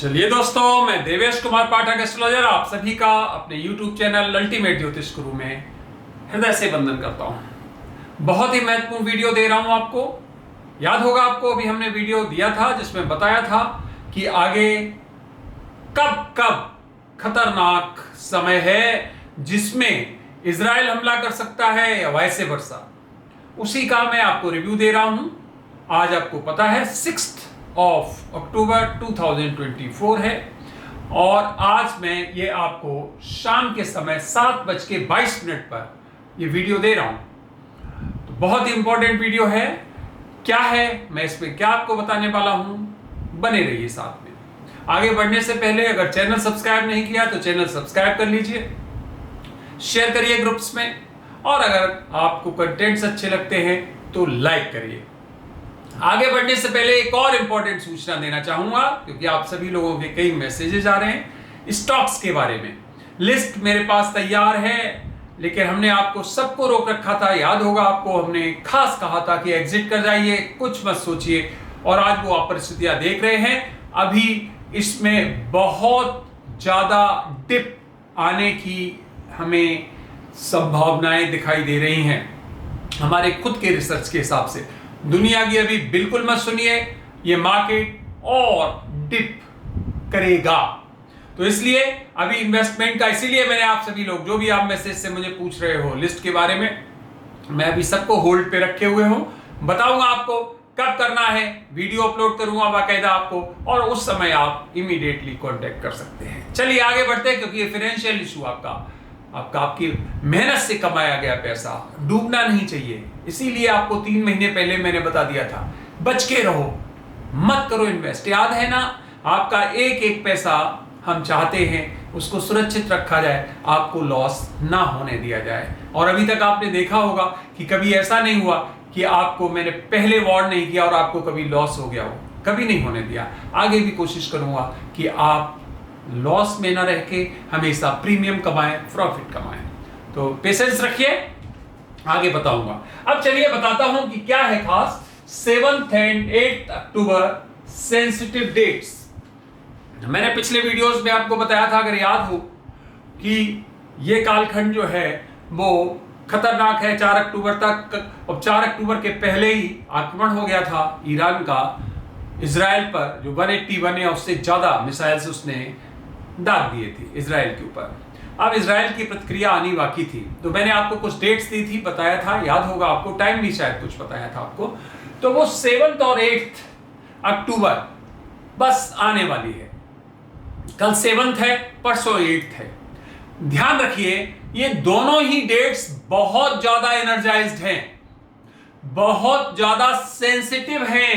चलिए दोस्तों, मैं देवेश कुमार पाठक एस्ट्रोलॉजर आप सभी का अपने YouTube चैनल अल्टीमेट ज्योतिष गुरु में हृदय से वंदन करता हूं। बहुत ही महत्वपूर्ण वीडियो दे रहा हूं आपको। याद होगा आपको, अभी हमने वीडियो दिया था जिसमें बताया था कि आगे कब कब खतरनाक समय है जिसमें इजराइल हमला कर सकता है या वैसे वर्षा। उसी का मैं आपको रिव्यू दे रहा हूं। आज आपको पता है 6 अक्टूबर 2024 है और आज मैं ये आपको शाम के समय 7:22 पर ये वीडियो दे रहा हूं। तो बहुत ही इंपॉर्टेंट वीडियो है। क्या है, मैं इसमें क्या आपको बताने वाला हूं, बने रहिए साथ में। आगे बढ़ने से पहले अगर चैनल सब्सक्राइब नहीं किया तो चैनल सब्सक्राइब कर लीजिए, शेयर करिए ग्रुप्स में, और अगर आपको कंटेंट्स अच्छे लगते हैं तो लाइक करिए। आगे बढ़ने से पहले एक और इंपॉर्टेंट सूचना देना चाहूंगा, क्योंकि आप सभी लोगों के कई मैसेजेस आ रहे हैं स्टॉक्स के बारे में। लिस्ट मेरे पास तैयार है, लेकिन हमने आपको सबको रोक रखा था। याद होगा आपको, हमने खास कहा था कि एग्जिट कर जाइए, कुछ मत सोचिए, और आज वो आप परिस्थितियां देख रहे हैं। अभी इसमें बहुत ज्यादा डिप आने की हमें संभावनाएं दिखाई दे रही हैं हमारे खुद के रिसर्च के हिसाब से। दुनिया की अभी बिल्कुल मत सुनिए, ये मार्केट और डिप करेगा। तो इसलिए अभी इन्वेस्टमेंट का, इसीलिए मैंने आप सभी लोग जो भी आप मैसेज से मुझे पूछ रहे हो लिस्ट के बारे में, मैं अभी सबको होल्ड पे रखे हुए हूं। बताऊंगा आपको कब करना है, वीडियो अपलोड करूंगा बाकायदा आपको, और उस समय आप इमीडिएटली कांटेक्ट कर सकते हैं। चलिए आगे बढ़ते हैं, क्योंकि ये फाइनेंशियल इशू आपकी मेहनत से कमाया गया पैसा डूबना नहीं चाहिए। इसीलिए आपको 3 महीने पहले मैंने बता दिया था, बच के रहो, मत करो इन्वेस्ट। याद है ना, आपका एक एक पैसा हम चाहते हैं उसको सुरक्षित रखा जाए, आपको लॉस ना होने दिया जाए। और अभी तक आपने देखा होगा कि कभी ऐसा नहीं हुआ कि आपको मैंने पहले वार्न नहीं किया और आपको कभी लॉस हो गया हो, कभी नहीं होने दिया। आगे भी कोशिश करूंगा कि आप लॉस में ना रह के हमेशा प्रीमियम कमाएं, प्रॉफिट कमाएं। तो पेशेंस रखिए, आगे बताऊंगा। अब चलिए बताता हूं कि क्या है खास 7 एंड 8 अक्टूबर सेंसिटिव डेट्स। मैंने पिछले वीडियोस में आपको बताया था, अगर याद हो, कि ये कालखंड जो है वो खतरनाक है 4 अक्टूबर तक। और 4 अक्टूबर के पहले ही आक्रमण हो गया था ईरान का इजराइल पर, जो 181 या उससे ज्यादा मिसाइल्स उसने दाग दिए थे इजराइल के ऊपर। अब इजराइल की प्रतिक्रिया आनी बाकी थी, तो मैंने आपको कुछ डेट्स दी थी, बताया था, याद होगा आपको, टाइम भी शायद कुछ बताया था आपको। तो वो 7 और 8 अक्टूबर बस आने वाली है। कल 7 है, परसों 8 है। ध्यान रखिए, ये दोनों ही डेट्स बहुत ज्यादा एनर्जाइज्ड हैं, बहुत ज्यादा सेंसिटिव हैं।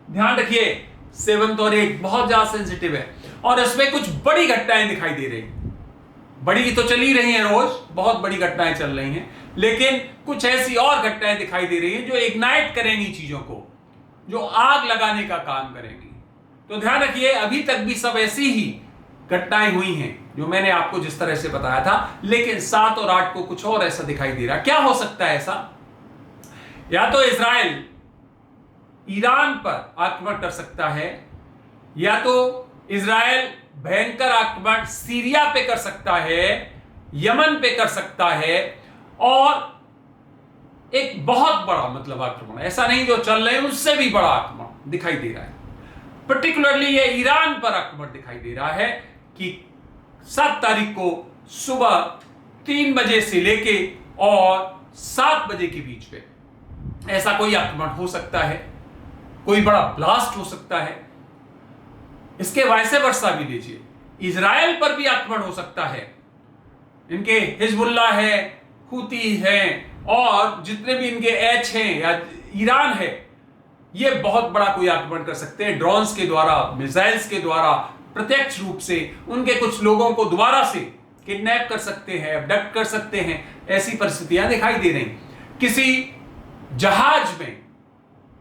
ध्यान रखिए, 7 और 8 बहुत ज्यादा सेंसिटिव है, और इसमें कुछ बड़ी घटनाएं दिखाई दे रही। बड़ी तो चल ही रही हैं, रोज बहुत बड़ी घटनाएं चल रही हैं, लेकिन कुछ ऐसी और घटनाएं दिखाई दे रही हैं जो इग्नाइट करेंगी चीजों को, जो आग लगाने का काम करेंगी। तो ध्यान रखिए, अभी तक भी सब ऐसी ही घटनाएं हुई हैं जो मैंने आपको जिस तरह से बताया था, लेकिन 7 और 8 को कुछ और ऐसा दिखाई दे रहा। क्या हो सकता है ऐसा? या तो इजराइल ईरान पर आक्रमण कर सकता है, या तो इजराइल भयंकर आक्रमण सीरिया पे कर सकता है, यमन पे कर सकता है, और एक बहुत बड़ा मतलब आक्रमण, ऐसा नहीं जो चल रहे हैं उससे भी बड़ा आक्रमण दिखाई दे रहा है। पर्टिकुलरली ये ईरान पर आक्रमण दिखाई दे रहा है कि 7 तारीख को सुबह 3 बजे से लेके और 7 बजे के बीच में ऐसा कोई आक्रमण हो सकता है, कोई बड़ा ब्लास्ट हो सकता है। इसके वाइसे वर्षा भी लीजिए, इजराइल पर भी आक्रमण हो सकता है। इनके हिजबुल्लाह है, हुती है, और जितने भी इनके एच हैं या ईरान है, ये बहुत बड़ा कोई आक्रमण कर सकते हैं ड्रोन्स के द्वारा, मिसाइल्स के द्वारा, प्रत्यक्ष रूप से उनके कुछ लोगों को दोबारा से किडनैप कर सकते हैं, अबडक्ट कर सकते हैं। ऐसी परिस्थितियां दिखाई दे रही। किसी जहाज में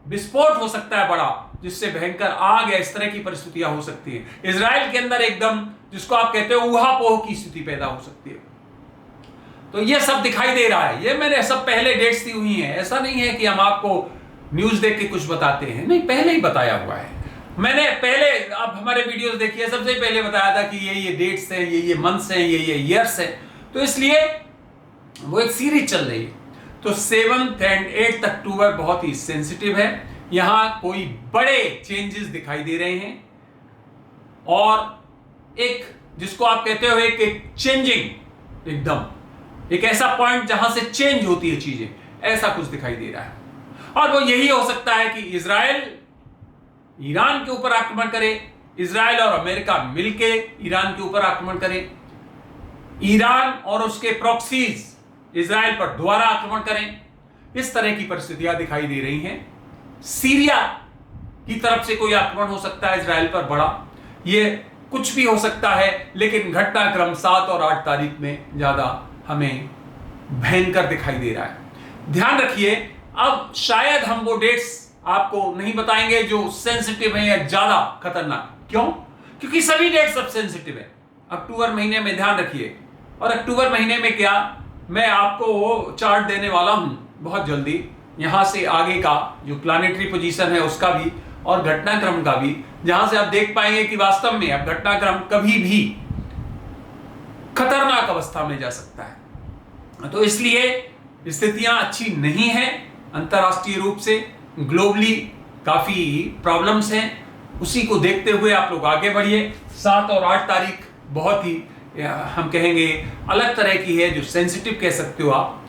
विस्फोट हो सकता है बड़ा, जिससे भयंकर आग या इस तरह की परिस्थितियां हो सकती हैं। इजराइल के अंदर एकदम, जिसको आप कहते हो ऊहापोह की स्थिति पैदा हो सकती है। तो ये सब दिखाई दे रहा है। ये मैंने सब पहले डेट्स दी हुई हैं, ऐसा नहीं है कि हम आपको न्यूज देख के कुछ बताते हैं, नहीं, पहले ही बताया हुआ है। मैंने पहले, आप हमारे वीडियोस देखिए, सबसे पहले बताया था कि ये डेट्स हैं, ये मंथ्स हैं, ये ईयर्स हैं, तो इसलिए वो एक सीरीज चल रही है। तो 7 एंड 8 अक्टूबर बहुत ही सेंसिटिव है, यहां कोई बड़े चेंजेस दिखाई दे रहे हैं और एक जिसको आप कहते हो एक चेंजिंग, एकदम एक ऐसा पॉइंट जहां से चेंज होती है चीजें, ऐसा कुछ दिखाई दे रहा है। और वो यही हो सकता है कि इजराइल ईरान के ऊपर आक्रमण करे, इजराइल और अमेरिका मिलके ईरान के ऊपर आक्रमण करें, ईरान और उसके प्रॉक्सीज इजराइल पर दोबारा आक्रमण करें। इस तरह की परिस्थितियां दिखाई दे रही हैं। सीरिया की तरफ से कोई आक्रमण हो सकता है इजराइल पर बड़ा, ये कुछ भी हो सकता है, लेकिन घटनाक्रम 7 और 8 तारीख में ज्यादा हमें भयंकर दिखाई दे रहा है। ध्यान रखिए, अब शायद हम वो डेट्स आपको नहीं बताएंगे जो सेंसिटिव है या ज्यादा खतरनाक। क्यों? क्योंकि सभी डेट्स अब सेंसिटिव है। अक्टूबर महीने में ध्यान रखिए, और अक्टूबर महीने में क्या, मैं आपको वो चार्ट देने वाला हूं बहुत जल्दी, यहां से आगे का जो प्लानिटरी पोजीशन है उसका भी और घटनाक्रम का भी, जहां से आप देख पाएंगे कि वास्तव में अब घटनाक्रम कभी भी खतरनाक अवस्था में जा सकता है। तो इसलिए स्थितियां अच्छी नहीं है, अंतरराष्ट्रीय रूप से ग्लोबली काफी प्रॉब्लम्स हैं। उसी को देखते हुए आप लोग आगे बढ़िए। 7 और 8 तारीख बहुत ही हम कहेंगे अलग तरह की है, जो सेंसिटिव कह सकते हो आप।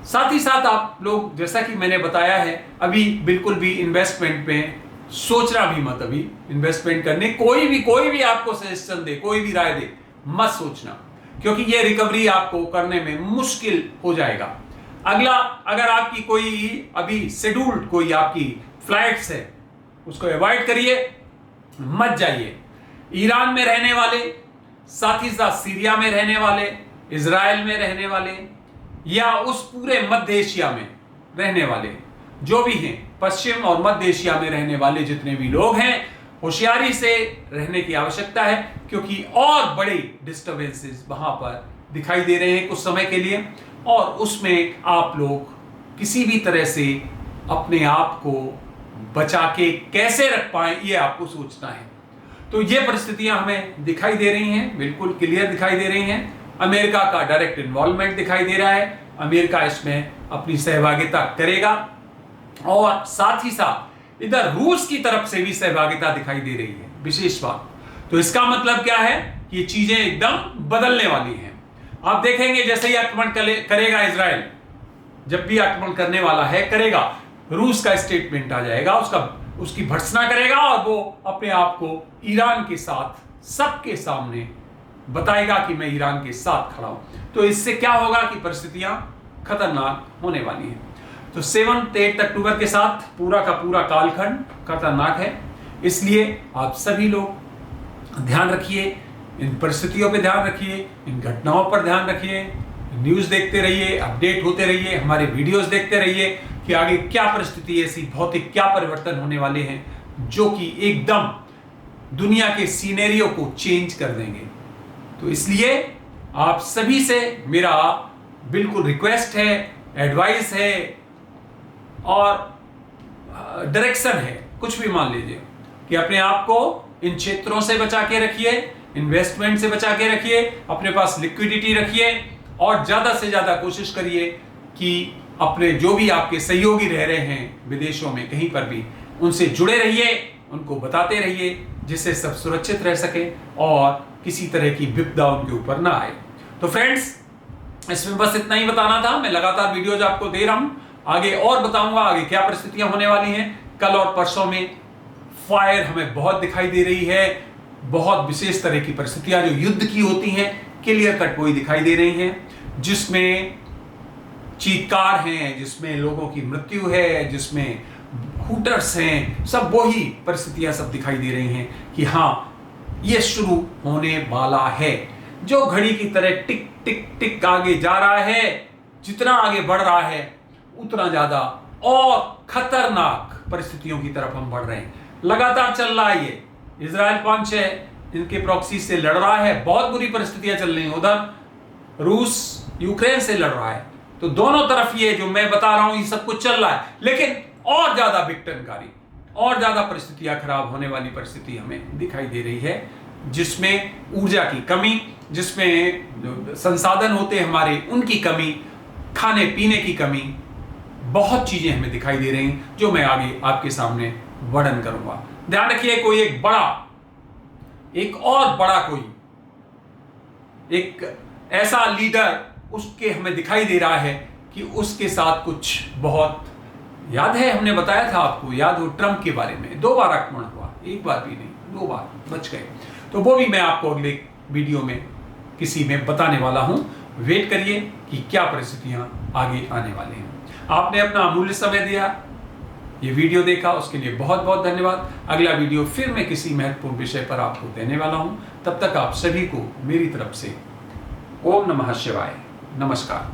साथ ही साथ आप लोग, जैसा कि मैंने बताया है, अभी बिल्कुल भी इन्वेस्टमेंट में सोचना भी मत। अभी इन्वेस्टमेंट करने कोई भी आपको सजेशन दे, कोई भी राय दे, मत सोचना, क्योंकि ये रिकवरी आपको करने में मुश्किल हो जाएगा। अगला, अगर आपकी कोई अभी शेड्यूल्ड कोई आपकी फ्लाइट्स है, उसको अवॉइड करिए, मत जाइए। ईरान में रहने वाले, साथ ही साथ सीरिया में रहने वाले, इजराइल में रहने वाले, या उस पूरे मध्य एशिया में रहने वाले जो भी हैं, पश्चिम और मध्य एशिया में रहने वाले जितने भी लोग हैं, होशियारी से रहने की आवश्यकता है, क्योंकि और बड़े डिस्टर्बेंसेस वहां पर दिखाई दे रहे हैं कुछ समय के लिए, और उसमें आप लोग किसी भी तरह से अपने आप को बचा के कैसे रख पाएं, ये आपको सोचना है। तो ये परिस्थितियां हमें दिखाई दे रही हैं, बिल्कुल क्लियर दिखाई दे रही हैं। अमेरिका का डायरेक्ट इन्वॉल्वमेंट दिखाई दे रहा है, अमेरिका इसमें अपनी सहभागिता करेगा, और साथ ही साथ इधर रूस की तरफ से भी सहभागिता दिखाई दे रही है, विशेष बात। तो इसका मतलब क्या है कि ये चीजें एकदम बदलने वाली हैं। आप देखेंगे जैसे ही आक्रमण करेगा इजराइल, जब भी आक्रमण करने वाला है करेगा, रूस का स्टेटमेंट आ जाएगा, उसकी भर्त्सना करेगा, और वो अपने आप को ईरान के साथ सबके सामने बताएगा कि मैं ईरान के साथ खड़ा हूं। तो इससे क्या होगा कि परिस्थितियां खतरनाक होने वाली हैं। तो 7-8 अक्टूबर के साथ पूरा का पूरा कालखंड खतरनाक है, इसलिए आप सभी लोग ध्यान रखिए, इन परिस्थितियों पे ध्यान रखिए, इन घटनाओं पर ध्यान रखिए, न्यूज़ देखते रहिए, अपडेट होते रहिए, हमारे वीडियोस देखते रहिए कि आगे क्या परिस्थिति, ऐसी भौतिक क्या परिवर्तन होने वाले हैं जो कि एकदम दुनिया के सीनेरियो को चेंज कर देंगे। तो इसलिए आप सभी से मेरा बिल्कुल रिक्वेस्ट है, एडवाइस है और डायरेक्शन है, कुछ भी मान लीजिए, कि अपने आप को इन क्षेत्रों से बचा के रखिए, इन्वेस्टमेंट से बचा के रखिए, अपने पास लिक्विडिटी रखिए, और ज्यादा से ज्यादा कोशिश करिए कि अपने जो भी आपके सहयोगी रह रहे हैं विदेशों में कहीं पर भी, उनसे जुड़े रहिए, उनको बताते रहिए, जिससे सब सुरक्षित रह सके और किसी तरह की विपदा उनके ऊपर ना आए। तो फ्रेंड्स, इसमें बस इतना ही बताना था। मैं लगातार वीडियोज आपको दे रहा हूं, आगे और बताऊंगा आगे क्या परिस्थितियां होने वाली हैं। कल और परसों में फायर हमें बहुत दिखाई दे रही है, बहुत विशेष तरह की परिस्थितियां जो युद्ध की होती हैं क्लियर कट वही दिखाई दे रही हैं, जिसमें चीत्कार हैं, जिसमें लोगों की मृत्यु है, जिसमें हूटर्स हैं, सब वही परिस्थितियां सब दिखाई दे रही हैं कि हाँ, ये शुरू होने वाला है। जो घड़ी की तरह टिक टिक टिक आगे जा रहा है, जितना आगे बढ़ रहा है उतना ज्यादा और खतरनाक परिस्थितियों की तरफ हम बढ़ रहे हैं। लगातार चल रहा है ये, इजराइल 5-6 इनके प्रॉक्सी से लड़ रहा है, बहुत बुरी परिस्थितियां चल रही हैं। उधर रूस यूक्रेन से लड़ रहा है, तो दोनों तरफ ये जो मैं बता रहा हूं ये सब कुछ चल रहा है, लेकिन और ज्यादा विघटनकारी और ज्यादा परिस्थितियां खराब होने वाली परिस्थिति हमें दिखाई दे रही है, जिसमें ऊर्जा की कमी, जिसमें संसाधन होते हैं हमारे उनकी कमी, खाने पीने की कमी, बहुत चीजें हमें दिखाई दे रही हैं जो मैं आगे आपके सामने वर्णन करूंगा। ध्यान रखिए, कोई एक और बड़ा कोई एक ऐसा लीडर उसके हमें दिखाई दे रहा है कि उसके साथ कुछ बहुत, याद है हमने बताया था आपको, याद हो ट्रंप के बारे में, 2 बार आक्रमण हुआ, 1 बार भी नहीं 2 बार, बच गए। तो वो भी मैं आपको अगले वीडियो में किसी में बताने वाला हूं। वेट करिए कि क्या परिस्थितियां आगे आने वाले हैं। आपने अपना अमूल्य समय दिया, ये वीडियो देखा, उसके लिए बहुत बहुत धन्यवाद। अगला वीडियो फिर मैं किसी महत्वपूर्ण विषय पर आपको देने वाला हूं। तब तक आप सभी को मेरी तरफ से ओम नमः शिवाय, नमस्कार।